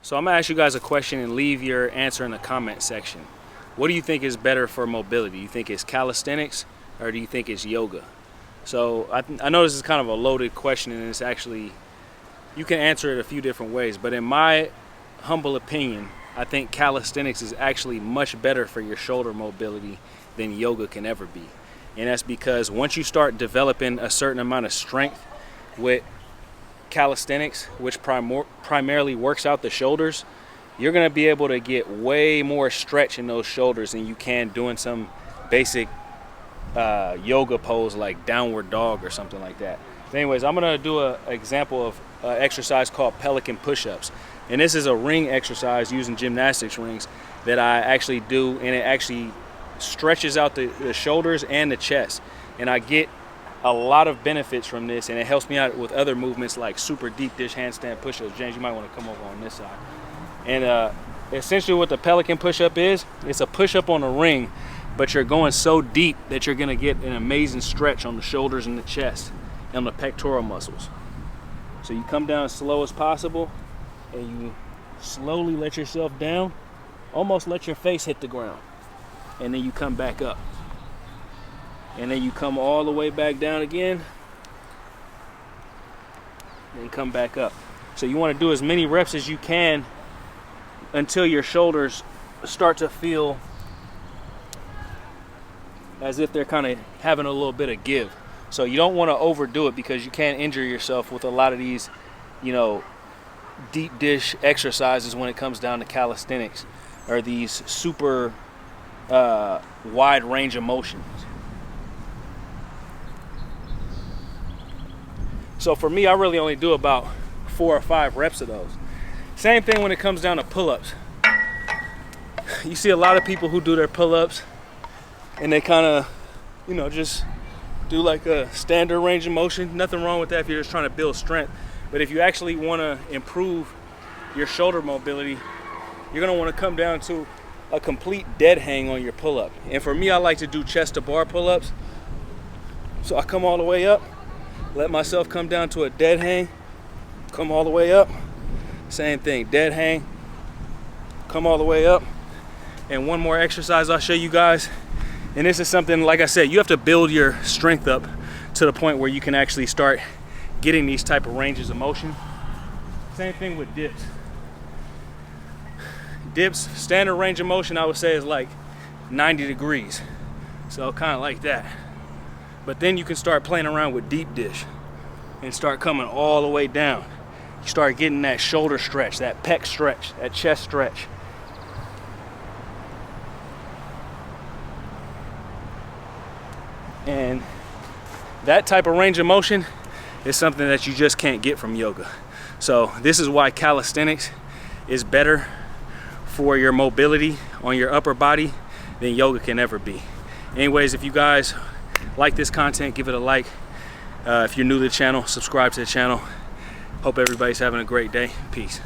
So I'm gonna ask you guys a question and leave your answer in the comment section. What do you think is better for mobility? Do you think it's calisthenics or do you think it's yoga? So I know this is kind of a loaded question, and it's actually, you can answer it a few different ways, but in my humble opinion, I think calisthenics is actually much better for your shoulder mobility than yoga can ever be. And that's because once you start developing a certain amount of strength with calisthenics, which primarily works out the shoulders, you're going to be able to get way more stretch in those shoulders than you can doing some basic yoga pose like downward dog or something like that. But anyways, I'm going to do an example of an exercise called pelican push-ups. And this is a ring exercise using gymnastics rings that I actually do, and it actually stretches out the shoulders and the chest. And I get a lot of benefits from this, and it helps me out with other movements like super deep dish handstand push-ups. James, you might want to come over on this side. And essentially what the pelican push-up is, it's a push-up on a ring, but you're going so deep that you're going to get an amazing stretch on the shoulders and the chest and the pectoral muscles. So you come down as slow as possible, and you slowly let yourself down, almost let your face hit the ground, and then you come back up. And then you come all the way back down again, and come back up. So you want to do as many reps as you can until your shoulders start to feel as if they're kind of having a little bit of give. So you don't want to overdo it, because you can injure yourself with a lot of these, you know, deep dish exercises when it comes down to calisthenics, or these super wide range of motions. So for me, I really only do about 4 or 5 reps of those. Same thing when it comes down to pull-ups. You see a lot of people who do their pull-ups and they kind of, you know, just do like a standard range of motion. Nothing wrong with that if you're just trying to build strength. But if you actually want to improve your shoulder mobility, you're going to want to come down to a complete dead hang on your pull-up. And for me, I like to do chest to bar pull-ups. So I come all the way up, let myself come down to a dead hang, come all the way up. Same thing, dead hang, come all the way up. And one more exercise I'll show you guys. And this is something, like I said, you have to build your strength up to the point where you can actually start getting these type of ranges of motion. Same thing with dips. Dips, standard range of motion, I would say, is like 90 degrees. So kind of like that. But then you can start playing around with deep dish and start coming all the way down. You start getting that shoulder stretch, that pec stretch, that chest stretch. And that type of range of motion is something that you just can't get from yoga. So this is why calisthenics is better for your mobility on your upper body than yoga can ever be. Anyways, if you guys like this content, give it a like. If you're new to the channel, subscribe to the channel. Hope everybody's having a great day. Peace.